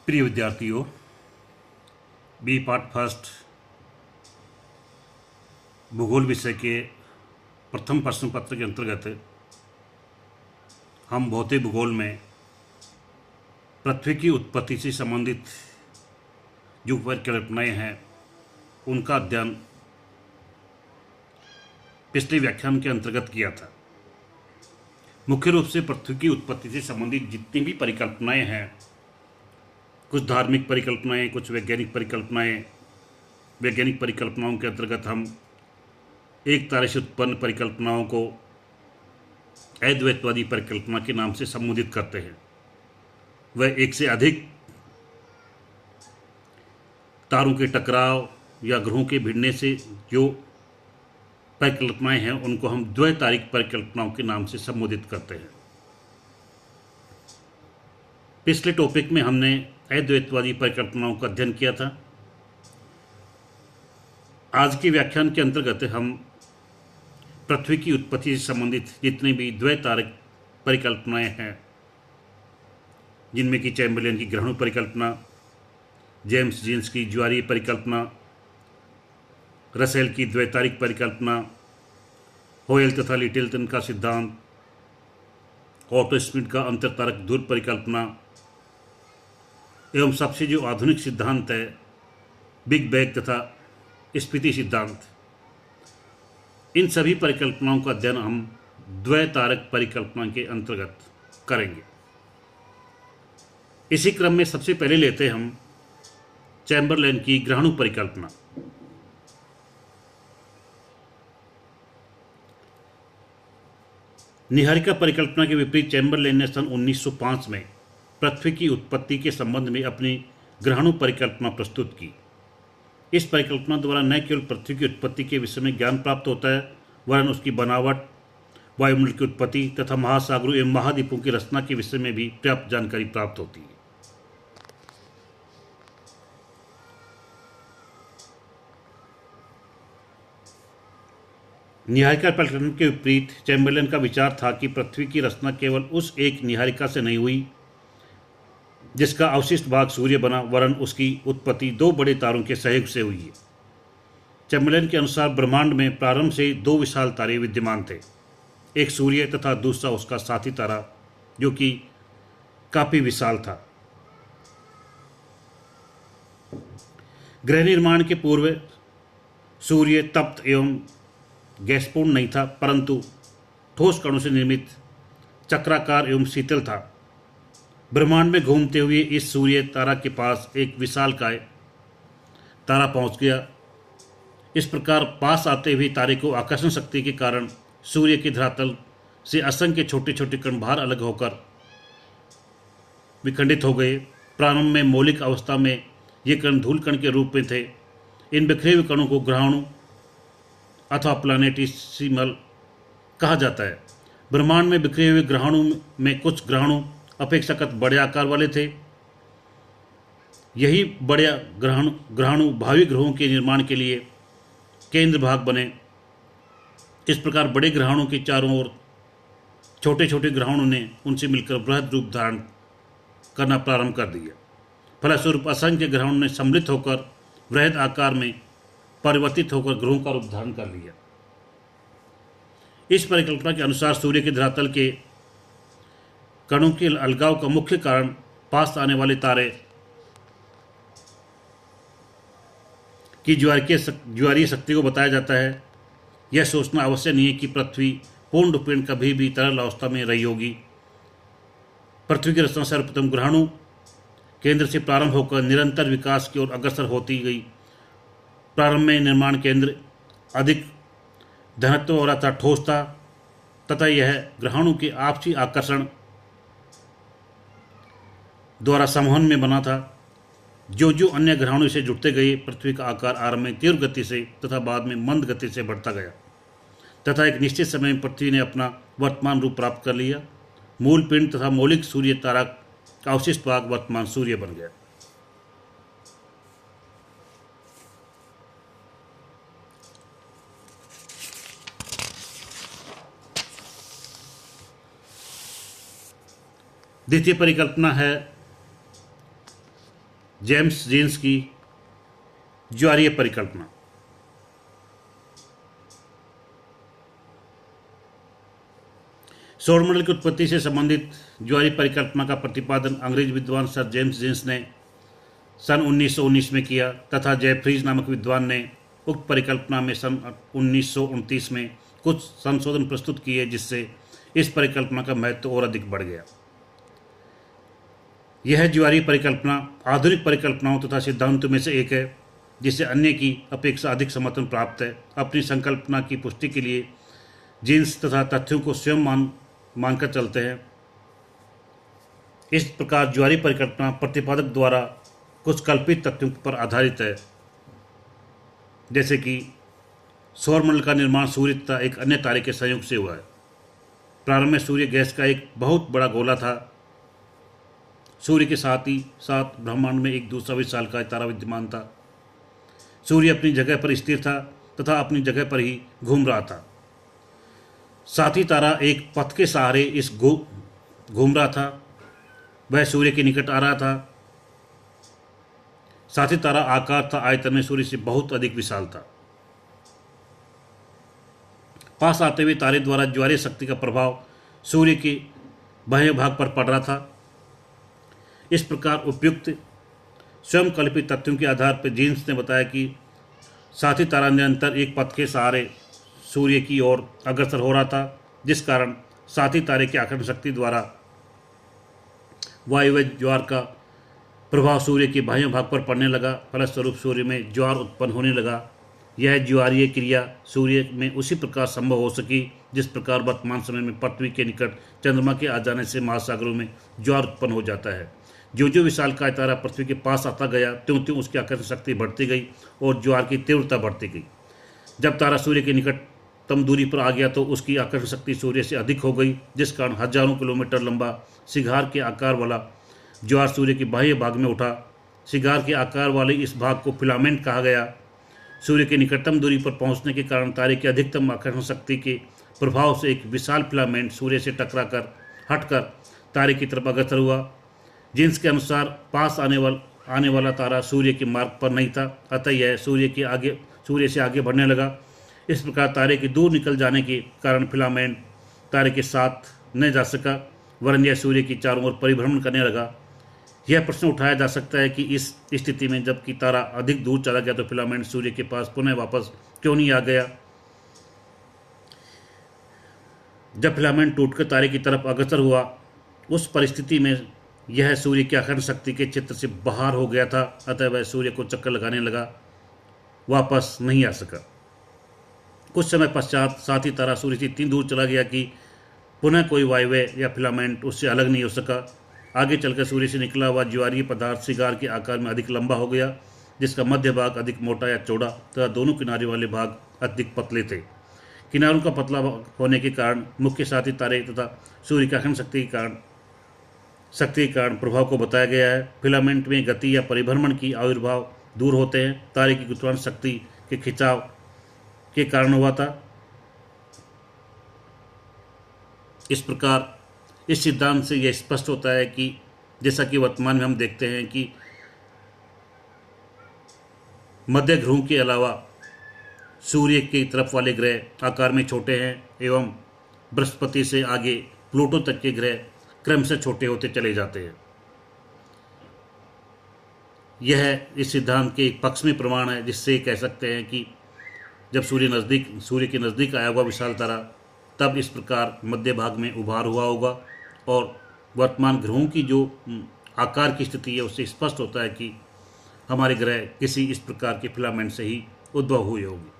प्रिय विद्यार्थियों, B part first भूगोल विषय के प्रथम प्रश्न पत्र के अंतर्गत हम भौतिक भूगोल में पृथ्वी की उत्पत्ति से संबंधित जो परिकल्पनाएं हैं उनका अध्ययन पिछले व्याख्यान के अंतर्गत किया था। मुख्य रूप से पृथ्वी की उत्पत्ति से संबंधित जितनी भी परिकल्पनाएं हैं, कुछ धार्मिक परिकल्पनाएं, कुछ वैज्ञानिक परिकल्पनाओं के अंतर्गत हम एक तारे से उत्पन्न परिकल्पनाओं को अद्वैतवादी परिकल्पना के नाम से संबोधित करते हैं। वह एक से अधिक तारों के टकराव या ग्रहों के भिड़ने से जो परिकल्पनाएं हैं उनको हम द्वैतारिक परिकल्पनाओं के नाम से संबोधित करते हैं। पिछले टॉपिक में हमने अद्वैतवादी परिकल्पनाओं का अध्ययन किया था। आज के व्याख्यान के अंतर्गत हम पृथ्वी की उत्पत्ति से संबंधित जितने भी द्वैतारिक परिकल्पनाएं हैं, जिनमें कि चैम्बरलेन की ग्रहणु परिकल्पना, जेम्स जीन्स की ज्वारीय परिकल्पना, रसेल की द्वैतारिक परिकल्पना, होयल तथा लिटिलटन का सिद्धांत, ऑटो स्मिथ का अंतरतारक दूर परिकल्पना एवं सबसे जो आधुनिक सिद्धांत है बिग बैंग तथा स्फीति सिद्धांत, इन सभी परिकल्पनाओं का अध्ययन हम द्वैतारक परिकल्पना के अंतर्गत करेंगे। इसी क्रम में सबसे पहले लेते हैं हम चैम्बरलेन की ग्रहणु परिकल्पना। निहारिका परिकल्पना के विपरीत चैम्बरलेन ने सन 1905 में पृथ्वी की उत्पत्ति के संबंध में अपनी ग्रहणु परिकल्पना प्रस्तुत की। इस परिकल्पना द्वारा न केवल पृथ्वी की उत्पत्ति के विषय में ज्ञान प्राप्त होता है, वरन उसकी बनावट, वायुमंडल की उत्पत्ति तथा महासागरों एवं महाद्वीपों की रचना के विषय में भी पर्याप्त जानकारी प्राप्त होती है। निहारिका परिकल्पना के विपरीत चैम्बरलेन का विचार था कि पृथ्वी की रचना केवल उस एक निहारिका से नहीं हुई जिसका अवशिष्ट भाग सूर्य बना, वरन उसकी उत्पत्ति दो बड़े तारों के सहयोग से हुई है। चैम्बरलेन के अनुसार ब्रह्मांड में प्रारंभ से दो विशाल तारे विद्यमान थे, एक सूर्य तथा दूसरा उसका साथी तारा जो कि काफी विशाल था। ग्रह निर्माण के पूर्व सूर्य तप्त एवं गैसपूर्ण नहीं था, परंतु ठोस कणों से निर्मित चक्राकार एवं शीतल था। ब्रह्मांड में घूमते हुए इस सूर्य तारा के पास एक विशालकाय तारा पहुंच गया। इस प्रकार पास आते हुए तारे को आकर्षण शक्ति के कारण सूर्य के धरातल से असंख्य छोटे छोटे कण बाहर अलग होकर विखंडित हो गए। प्रारंभ में मौलिक अवस्था में ये कण धूल कण के रूप में थे। इन बिखरे हुए कणों को ग्रहाणु अथवा प्लानेटिसिमल कहा जाता है। ब्रह्मांड में बिखरे हुए ग्रहाणु में कुछ ग्रहाणु अपेक्षाकृत बड़े आकार वाले थे। यही बड़े ग्रहाणु भावी ग्रहों के निर्माण के लिए केंद्र भाग बने। इस प्रकार बड़े ग्रहाणु के चारों ओर छोटे छोटे ग्रहाणु ने उनसे मिलकर बृहद रूप धारण करना प्रारंभ कर दिया। फलस्वरूप असंख्य ग्रहाणु ने सम्मिलित होकर वृहद आकार में परिवर्तित होकर ग्रहों का रूप धारण कर लिया। इस परिकल्पना के अनुसार सूर्य के धरातल के कणों के अलगाव का मुख्य कारण पास आने वाले तारे की ज्वारीय शक्ति को बताया जाता है। यह सोचना आवश्यक नहीं है कि पृथ्वी पूर्ण रूपेण कभी भी तरल अवस्था में रही होगी। पृथ्वी की रचना सर्वप्रथम ग्रहाणु केंद्र से प्रारंभ होकर निरंतर विकास की ओर अग्रसर होती गई। प्रारंभ में निर्माण केंद्र अधिक घनत्व वाला था, ठोस था तथा यह ग्रहाणु के आपसी आकर्षण द्वारा संवहन में बना था। जो जो अन्य ग्रहाणु से जुड़ते गए, पृथ्वी का आकार आरंभ में तीव्र गति से तथा बाद में मंद गति से बढ़ता गया तथा एक निश्चित समय में पृथ्वी ने अपना वर्तमान रूप प्राप्त कर लिया। मूल पिंड तथा मौलिक सूर्य तारा का अवशिष्ट भाग वर्तमान सूर्य बन गया। द्वितीय परिकल्पना है जेम्स जीन्स की ज्वारीय परिकल्पना। सौरमंडल की उत्पत्ति से संबंधित ज्वारीय परिकल्पना का प्रतिपादन अंग्रेज विद्वान सर जेम्स जीन्स ने सन 1919 में किया तथा जेफ्रीज नामक विद्वान ने उक्त परिकल्पना में सन 1929 में कुछ संशोधन प्रस्तुत किए, जिससे इस परिकल्पना का महत्व और अधिक बढ़ गया। यह ज्वारीय परिकल्पना आधुनिक परिकल्पनाओं तथा सिद्धांतों में से एक है जिसे अन्य की अपेक्षा अधिक समर्थन प्राप्त है। अपनी संकल्पना की पुष्टि के लिए जीन्स तथा तथ्यों को स्वयं मानकर चलते हैं। इस प्रकार ज्वारीय परिकल्पना प्रतिपादक द्वारा कुछ कल्पित तथ्यों पर आधारित है, जैसे कि सौरमंडल का निर्माण सूर्य तथा एक अन्य तारे के संयोग से हुआ है। प्रारंभ में सूर्य गैस का एक बहुत बड़ा गोला था। सूर्य के साथ ही साथ ब्रह्मांड में एक दूसरा विशालकाय तारा विद्यमान था। सूर्य अपनी जगह पर स्थिर था तथा अपनी जगह पर ही घूम रहा था। साथी तारा एक पथ के सहारे इस घूम रहा था। वह सूर्य के निकट आ रहा था। साथी तारा आकार तथा आयतन में सूर्य से बहुत अधिक विशाल था। पास आते हुए तारे द्वारा ज्वारीय शक्ति का प्रभाव सूर्य के बाह्य भाग पर पड़ रहा था। इस प्रकार उपयुक्त स्वयं कल्पित तथ्यों के आधार पर जीन्स ने बताया कि साथी तारा निरंतर एक पथ के सहारे सूर्य की ओर अग्रसर हो रहा था, जिस कारण साथी तारे की आकर्षण शक्ति द्वारा वायव्य ज्वार का प्रभाव सूर्य के बाह्य भाग पर पड़ने लगा। फलस्वरूप सूर्य में ज्वार उत्पन्न होने लगा। यह ज्वारीय क्रिया सूर्य में उसी प्रकार संभव हो सकी जिस प्रकार वर्तमान समय में पृथ्वी के निकट चंद्रमा के आ जाने से महासागरों में ज्वार उत्पन्न हो जाता है। जो जो विशालकाय तारा पृथ्वी के पास आता गया, त्यों त्यों उसकी आकर्षण शक्ति बढ़ती गई और ज्वार की तीव्रता बढ़ती गई। जब तारा सूर्य के निकटतम दूरी पर आ गया तो उसकी आकर्षण शक्ति सूर्य से अधिक हो गई, जिस कारण हजारों किलोमीटर लंबा सिगार के आकार वाला ज्वार सूर्य के बाह्य भाग में उठा। सिगार के आकार वाले इस भाग को फिलामेंट कहा गया। सूर्य के निकटतम दूरी पर पहुंचने के कारण तारे की अधिकतम आकर्षण शक्ति के प्रभाव से एक विशाल फिलामेंट सूर्य से टकराकर हटकर तारे की तरफ अग्रसर हुआ। जीन्स के अनुसार पास आने वाला तारा सूर्य के मार्ग पर नहीं था, अतः यह सूर्य से आगे बढ़ने लगा। इस प्रकार तारे के दूर निकल जाने के कारण फिलामेंट तारे के साथ न जा सका, वरन यह सूर्य की चारों ओर परिभ्रमण करने लगा। यह प्रश्न उठाया जा सकता है कि इस स्थिति में जबकि तारा अधिक दूर चला गया तो फिलामेंट सूर्य के पास पुनः वापस क्यों नहीं आ गया। जब फिलामेंट टूटकर तारे की तरफ अग्रसर हुआ, उस परिस्थिति में यह सूर्य की आकर्षण शक्ति के क्षेत्र से बाहर हो गया था, अतः वह सूर्य को चक्कर लगाने लगा, वापस नहीं आ सका। कुछ समय पश्चात साथी तारा सूर्य से इतनी दूर चला गया कि पुनः कोई वायव्य या फिलामेंट उससे अलग नहीं हो सका। आगे चलकर सूर्य से निकला हुआ ज्वारीय पदार्थ सिगार के आकार में अधिक लंबा हो गया, जिसका मध्य भाग अधिक मोटा या चौड़ा तथा दोनों किनारे वाले भाग अधिक पतले थे। किनारों का पतला होने के कारण मुख्य साथी तारे तथा सूर्य की आकर्षण शक्ति के कारण प्रभाव को बताया गया है। फिलामेंट में गति या परिभ्रमण की आविर्भाव दूर होते हैं, तारे की गुरुत्वाकर्षण शक्ति के खिंचाव के कारण हुआ था। इस प्रकार इस सिद्धांत से यह स्पष्ट होता है कि जैसा कि वर्तमान में हम देखते हैं कि मध्य ध्रुव के अलावा सूर्य की तरफ वाले ग्रह आकार में छोटे हैं एवं बृहस्पति से आगे प्लूटो तक के ग्रह क्रमशः छोटे होते चले जाते हैं। यह इस सिद्धांत के एक पक्ष में प्रमाण है, जिससे कह सकते हैं कि जब सूर्य के नज़दीक आया हुआ विशाल तारा तब इस प्रकार मध्य भाग में उभार हुआ होगा और वर्तमान ग्रहों की जो आकार की स्थिति है उससे स्पष्ट होता है कि हमारे ग्रह किसी इस प्रकार के फिलामेंट से ही उद्भव हुए होंगे।